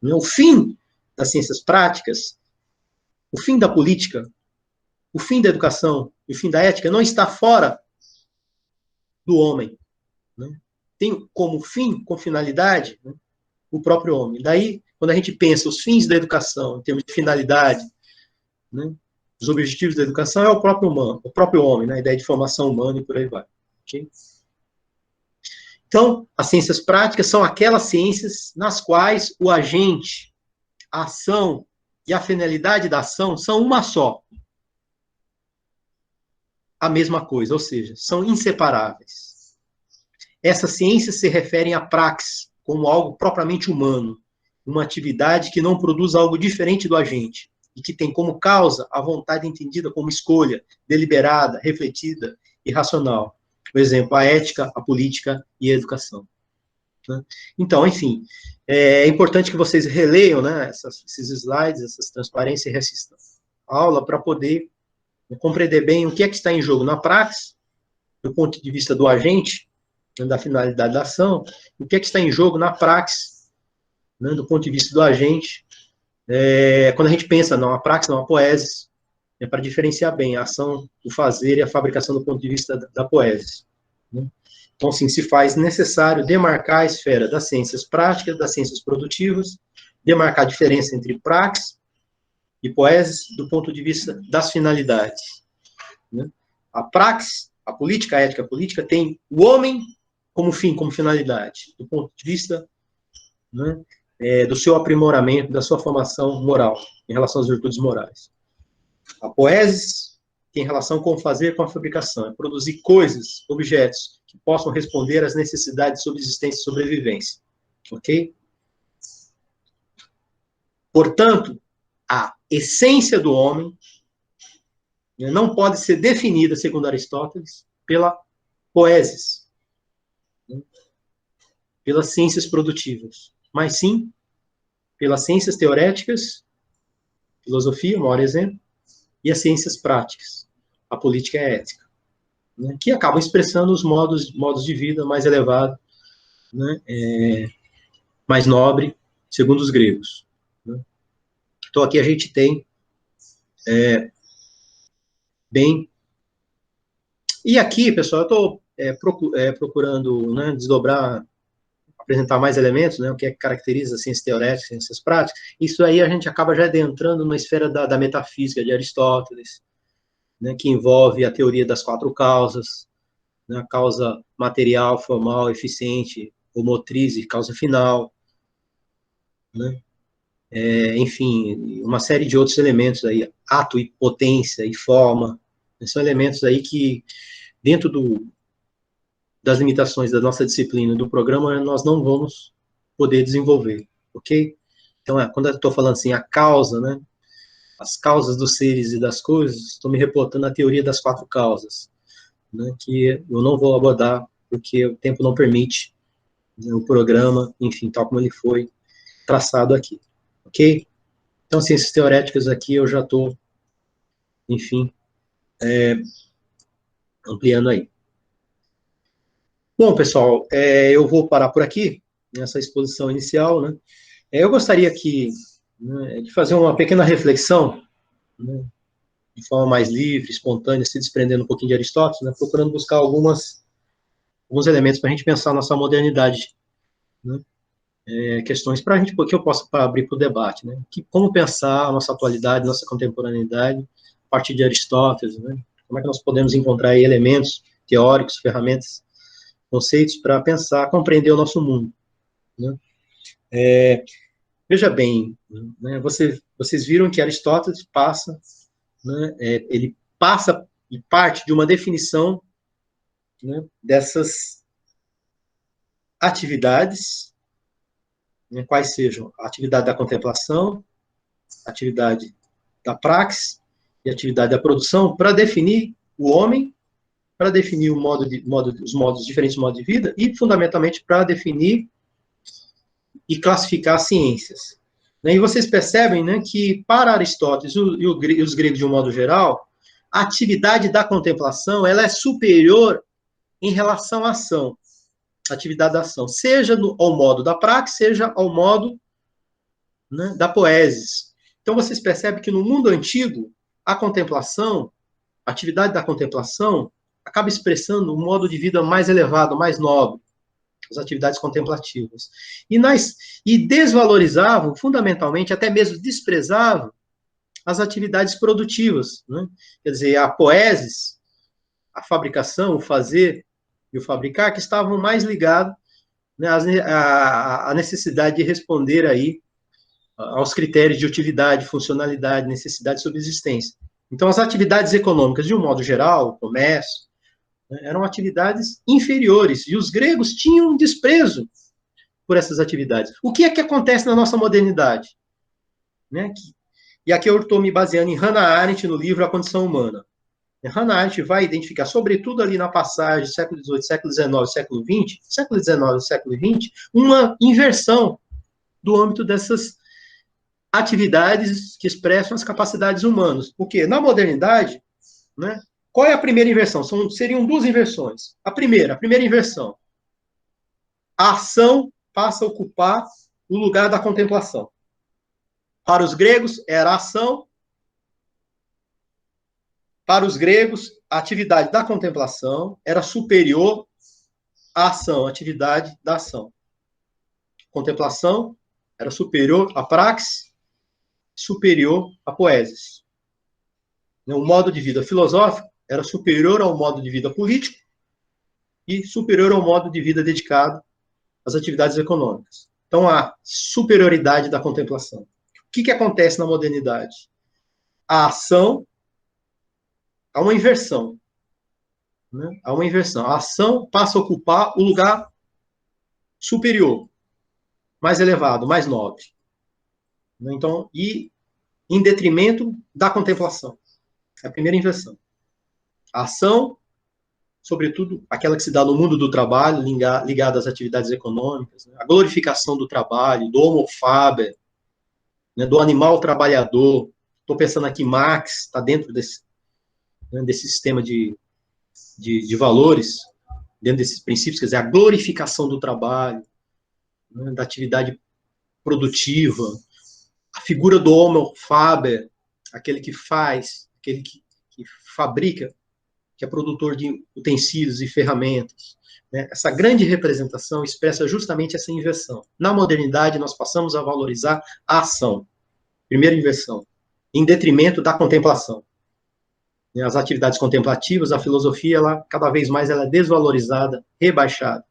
O fim das ciências práticas, o fim da política, o fim da educação, o fim da ética não está fora do homem. Né? Tem como fim, como finalidade, né, o próprio homem. Daí, quando a gente pensa os fins da educação, em termos de finalidade, né? Os objetivos da educação é o próprio humano, o próprio homem, né? A ideia de formação humana e por aí vai. Okay? Então, as ciências práticas são aquelas ciências nas quais o agente, a ação e a finalidade da ação são uma só. A mesma coisa, ou seja, são inseparáveis. Essas ciências se referem à praxis como algo propriamente humano, uma atividade que não produz algo diferente do agente e que tem como causa a vontade entendida como escolha, deliberada, refletida e racional. Por exemplo, a ética, a política e a educação. Então, enfim, é importante que vocês releiam, né, esses slides, essas transparências e reassistam a aula para poder compreender bem o que é que está em jogo na praxis, do ponto de vista do agente, da finalidade da ação, o que é que está em jogo na praxis, né, do ponto de vista do agente, quando a gente pensa, não, a praxis, não, a poesis, para diferenciar bem a ação, o fazer e a fabricação do ponto de vista da poesis. Né? Então, assim, se faz necessário demarcar a esfera das ciências práticas, das ciências produtivas, demarcar a diferença entre praxis e poesis do ponto de vista das finalidades. Né? A praxis, a política, a ética política, tem o homem como fim, como finalidade, do ponto de vista, né, do seu aprimoramento, da sua formação moral, em relação às virtudes morais. A poesis tem relação com o fazer, com a fabricação, é produzir coisas, objetos, que possam responder às necessidades de subsistência e sobrevivência. Ok? Portanto, a essência do homem não pode ser definida, segundo Aristóteles, pela poesis, pelas ciências produtivas, mas sim pelas ciências teoréticas, filosofia, o maior exemplo, e as ciências práticas, a política e a ética, né, que acabam expressando os modos de vida mais elevados, né, mais nobre, segundo os gregos. Né. Então, aqui a gente tem bem... E aqui, pessoal, eu estou procurando, né, desdobrar, apresentar mais elementos, né, o que é que caracteriza as ciências teoréticas, ciências práticas. Isso aí a gente acaba já adentrando na esfera da metafísica de Aristóteles, né, que envolve a teoria das 4 causas, né, a causa material, formal, eficiente, ou motriz e causa final, né, enfim, uma série de outros elementos aí, ato e potência e forma, são elementos aí que, dentro das limitações da nossa disciplina, do programa, nós não vamos poder desenvolver, ok? Então, quando eu estou falando assim, a causa, né, as causas dos seres e das coisas, estou me reportando à teoria das 4 causas, né, que eu não vou abordar, porque o tempo não permite, né, o programa, enfim, tal como ele foi traçado aqui, ok? Então, ciências teoréticas aqui eu já estou, enfim, ampliando aí. Bom, pessoal, eu vou parar por aqui, nessa exposição inicial, né? Eu gostaria aqui, né, de fazer uma pequena reflexão, né, de forma mais livre, espontânea, se desprendendo um pouquinho de Aristóteles, né, procurando buscar alguns elementos para a gente pensar a nossa modernidade, né, questões para a gente, que eu possa abrir para o debate, né, como pensar a nossa atualidade, nossa contemporaneidade, a partir de Aristóteles, né, como é que nós podemos encontrar aí elementos teóricos, ferramentas, conceitos para pensar, compreender o nosso mundo, né. Veja bem, né, vocês viram que Aristóteles passa, né, ele passa e parte de uma definição, né, dessas atividades, né, quais sejam a atividade da contemplação, a atividade da praxis e a atividade da produção, para definir o homem, para definir os diferentes modos de vida e, fundamentalmente, para definir e classificar as ciências. E vocês percebem, né, que para Aristóteles e os gregos de um modo geral, a atividade da contemplação ela é superior em relação à ação, a atividade da ação, seja ao modo da praxis, seja ao modo, né, da poesis. Então vocês percebem que no mundo antigo, a contemplação, a atividade da contemplação, acaba expressando um modo de vida mais elevado, mais nobre, as atividades contemplativas. E desvalorizavam, fundamentalmente, até mesmo desprezavam, as atividades produtivas, né? Quer dizer, a poesis, a fabricação, o fazer e o fabricar, que estavam mais ligados, né, à necessidade de responder aí aos critérios de utilidade, funcionalidade, necessidade de subsistência. Então, as atividades econômicas, de um modo geral, o comércio, né, eram atividades inferiores, e os gregos tinham um desprezo por essas atividades. O que é que acontece na nossa modernidade? Né? E aqui eu estou me baseando em Hannah Arendt, no livro A Condição Humana. Hannah Arendt vai identificar, sobretudo ali na passagem do século XVIII, século XIX, século XX, século XIX e século XX, uma inversão do âmbito dessas atividades que expressam as capacidades humanas. Porque na modernidade, né, qual é a primeira inversão? Seriam duas inversões. A primeira inversão. A ação passa a ocupar o lugar da contemplação. Para os gregos, era a ação. Para os gregos, a atividade da contemplação era superior à ação, à atividade da ação. Contemplação era superior à praxis, superior à poesis. O modo de vida filosófico era superior ao modo de vida político e superior ao modo de vida dedicado às atividades econômicas. Então, a superioridade da contemplação. O que acontece na modernidade? A ação, há uma inversão. Né? Há uma inversão. A ação passa a ocupar o lugar superior, mais elevado, mais nobre. Então, e em detrimento da contemplação. É a primeira inversão. A ação, sobretudo aquela que se dá no mundo do trabalho, ligada às atividades econômicas, né? A glorificação do trabalho, do homo faber, né? Do animal trabalhador. Estou pensando aqui, Marx está dentro desse sistema de valores, dentro desses princípios, quer dizer, a glorificação do trabalho, né? Da atividade produtiva, a figura do homo faber, aquele que faz, aquele que fabrica, que é produtor de utensílios e ferramentas. Né? Essa grande representação expressa justamente essa inversão. Na modernidade, nós passamos a valorizar a ação. Primeira inversão. Em detrimento da contemplação. As atividades contemplativas, a filosofia, ela, cada vez mais ela é desvalorizada, rebaixada.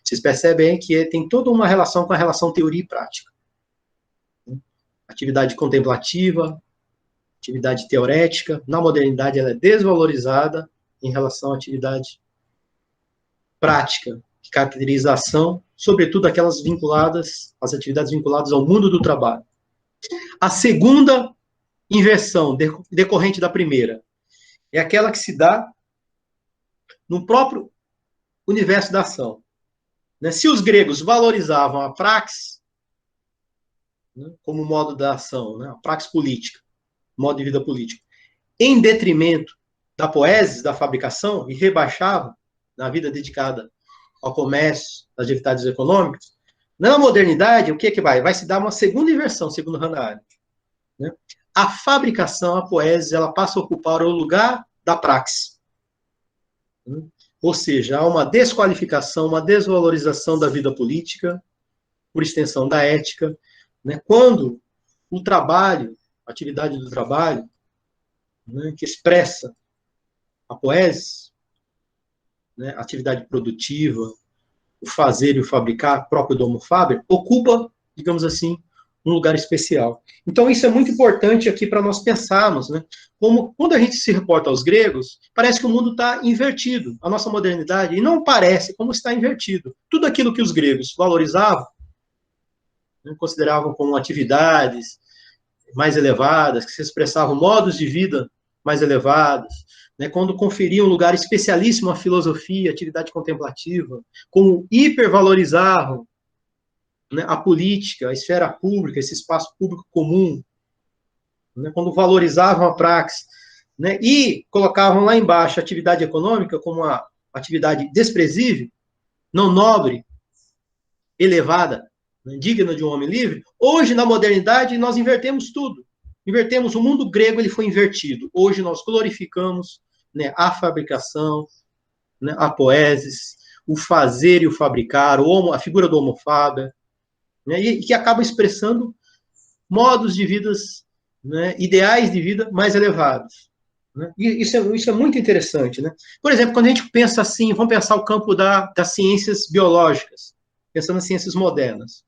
Vocês percebem que tem toda uma relação com a relação teoria e prática. Atividade contemplativa, atividade teorética, na modernidade ela é desvalorizada em relação à atividade prática, que caracteriza a ação, sobretudo aquelas vinculadas, as atividades vinculadas ao mundo do trabalho. A segunda inversão, decorrente da primeira, é aquela que se dá no próprio universo da ação. Se os gregos valorizavam a praxis, como modo da ação, a praxis política, modo de vida político, em detrimento da poesis, da fabricação, e rebaixavam na vida dedicada ao comércio, às atividades econômicas, na modernidade, o que vai? Vai se dar uma segunda inversão, segundo Hannah Arendt. A fabricação, a poesis, ela passa a ocupar o lugar da praxis. Ou seja, há uma desqualificação, uma desvalorização da vida política, por extensão da ética, quando o trabalho, a atividade do trabalho, que expressa a poesis, a atividade produtiva, o fazer e o fabricar, próprio do homo faber, ocupa, digamos assim, um lugar especial. Então, isso é muito importante aqui para nós pensarmos, como quando a gente se reporta aos gregos, parece que o mundo está invertido, a nossa modernidade, e não parece como está invertido. Tudo aquilo que os gregos valorizavam, consideravam como atividades mais elevadas, que se expressavam modos de vida mais elevados, quando conferiam um lugar especialíssimo à filosofia, à atividade contemplativa, como hipervalorizavam a política, a esfera pública, esse espaço público comum, quando valorizavam a praxis, e colocavam lá embaixo a atividade econômica como uma atividade desprezível, não nobre, elevada, digna de um homem livre. Hoje, na modernidade, nós invertemos tudo. Invertemos, o mundo grego ele foi invertido. Hoje nós glorificamos a fabricação, a poesis, o fazer e o fabricar, a figura do homo faber, e que acaba expressando modos de vidas né, ideais de vida mais elevados. Né? E isso é muito interessante. Né? Por exemplo, quando a gente pensa assim, vamos pensar o campo das ciências biológicas, pensando nas ciências modernas.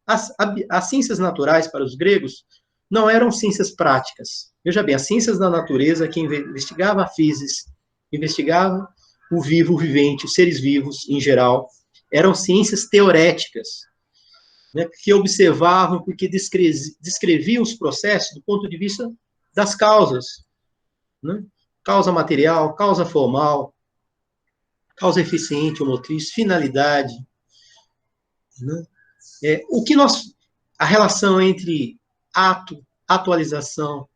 As ciências naturais, para os gregos, não eram ciências práticas. Veja bem, as ciências da natureza, que investigava a física, investigava o vivo, o vivente, os seres vivos em geral, eram ciências teoréticas, né, que observavam, porque descreviam os processos do ponto de vista das causas. Né? Causa material, causa formal, causa eficiente ou motriz, finalidade. Né? A relação entre ato, atualização,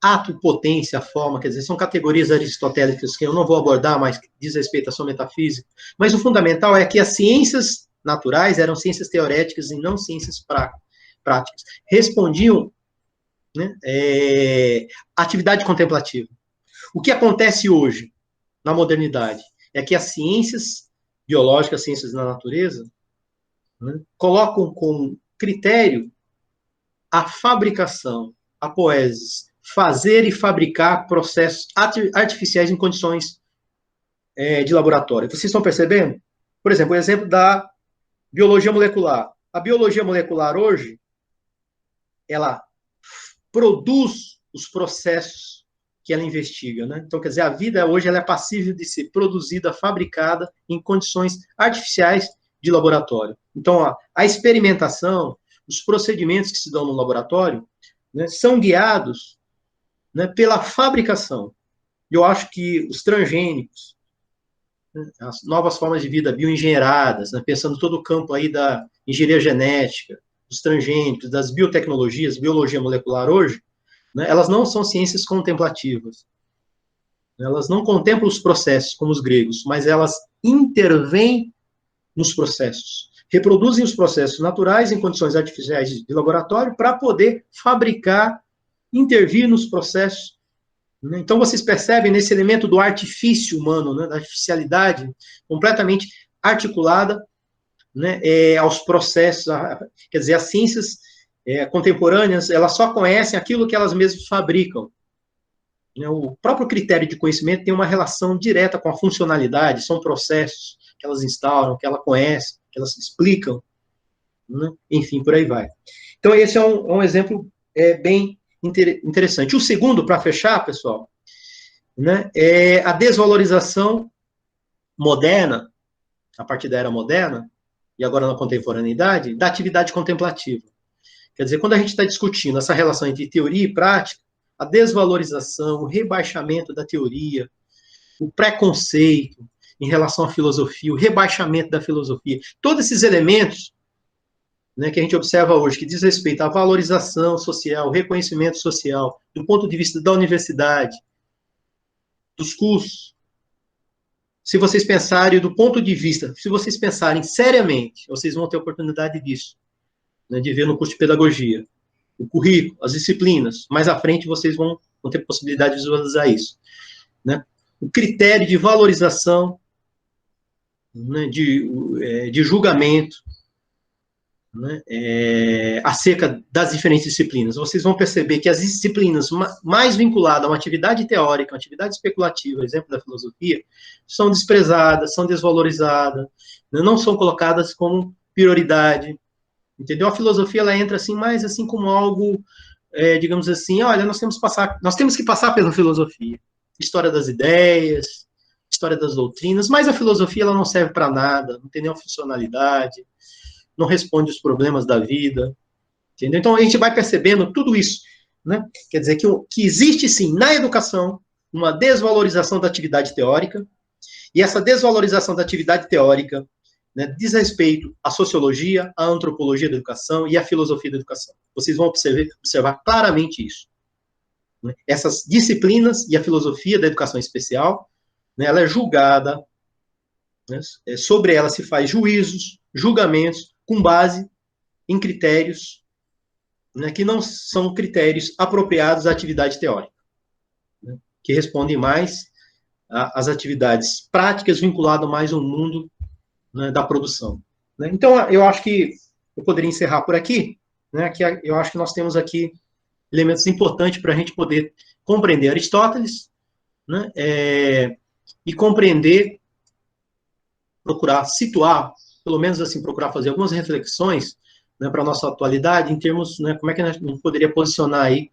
ato e potência, forma, quer dizer, são categorias aristotélicas que eu não vou abordar, mas diz respeito à sua metafísica. Mas o fundamental é que as ciências naturais eram ciências teoréticas e não ciências práticas. Respondiam, né, atividade contemplativa. O que acontece hoje, na modernidade, é que as ciências biológicas, as ciências da natureza, né, colocam como critério a fabricação, a poesis, fazer e fabricar processos artificiais em condições de laboratório. Vocês estão percebendo? Por exemplo, o exemplo da biologia molecular. A biologia molecular hoje, ela produz os processos que ela investiga, né? Então, quer dizer, a vida hoje ela é passível de ser produzida, fabricada em condições artificiais de laboratório. Então, a experimentação, os procedimentos que se dão no laboratório, né, são guiados, né, pela fabricação. Eu acho que os transgênicos, né, as novas formas de vida bioengenheiradas, né, pensando todo o campo aí da engenharia genética, dos transgênicos, das biotecnologias, biologia molecular hoje, né, elas não são ciências contemplativas. Elas não contemplam os processos, como os gregos, mas elas intervêm nos processos. Reproduzem os processos naturais em condições artificiais de laboratório para poder fabricar, intervir nos processos. Então, vocês percebem nesse elemento do artifício humano, né, da artificialidade, completamente articulada, né, aos processos, quer dizer, as ciências contemporâneas, elas só conhecem aquilo que elas mesmas fabricam. O próprio critério de conhecimento tem uma relação direta com a funcionalidade, são processos que elas instauram, que ela conhece, que elas explicam, né? Enfim, por aí vai. Então, esse é um exemplo bem interessante. O segundo, para fechar, pessoal, né, é a desvalorização moderna, a partir da era moderna, e agora na contemporaneidade, da atividade contemplativa. Quer dizer, quando a gente está discutindo essa relação entre teoria e prática, a desvalorização, o rebaixamento da teoria, o preconceito em relação à filosofia, o rebaixamento da filosofia, todos esses elementos, né, que a gente observa hoje, que diz respeito à valorização social, reconhecimento social, do ponto de vista da universidade, dos cursos. Se vocês pensarem do ponto de vista, se vocês pensarem seriamente, vocês vão ter oportunidade disso, né, de ver no curso de pedagogia, o currículo, as disciplinas. Mais à frente vocês vão ter possibilidade de visualizar isso, né? O critério de valorização, né, de julgamento, né, acerca das diferentes disciplinas. Vocês vão perceber que as disciplinas mais vinculadas a uma atividade teórica, uma atividade especulativa, exemplo da filosofia, são desprezadas, são desvalorizadas, né, não são colocadas como prioridade. Entendeu? A filosofia ela entra assim mais assim como algo, digamos assim, olha, nós temos que passar pela filosofia, história das ideias, história das doutrinas, mas a filosofia ela não serve para nada, não tem nenhuma funcionalidade, não responde os problemas da vida, entendeu? Então a gente vai percebendo tudo isso, né? Quer dizer que existe sim na educação uma desvalorização da atividade teórica, e essa desvalorização da atividade teórica, né, diz respeito à sociologia, à antropologia da educação e à filosofia da educação. Vocês vão observar claramente isso. Né? Essas disciplinas e a filosofia da educação especial, né, ela é julgada, né, sobre ela se faz juízos, julgamentos, com base em critérios, né, que não são critérios apropriados à atividade teórica, né, que respondem mais às atividades práticas vinculadas mais ao mundo, né, da produção. Né? Então, eu acho que eu poderia encerrar por aqui, né, que eu acho que nós temos aqui elementos importantes para a gente poder compreender Aristóteles, né, e compreender, procurar situar, pelo menos assim, procurar fazer algumas reflexões, né, para a nossa atualidade, em termos, né, como é que a gente poderia posicionar aí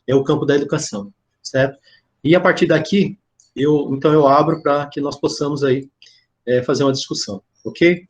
o campo da educação, certo? E a partir daqui, então eu abro para que nós possamos aí fazer uma discussão, ok?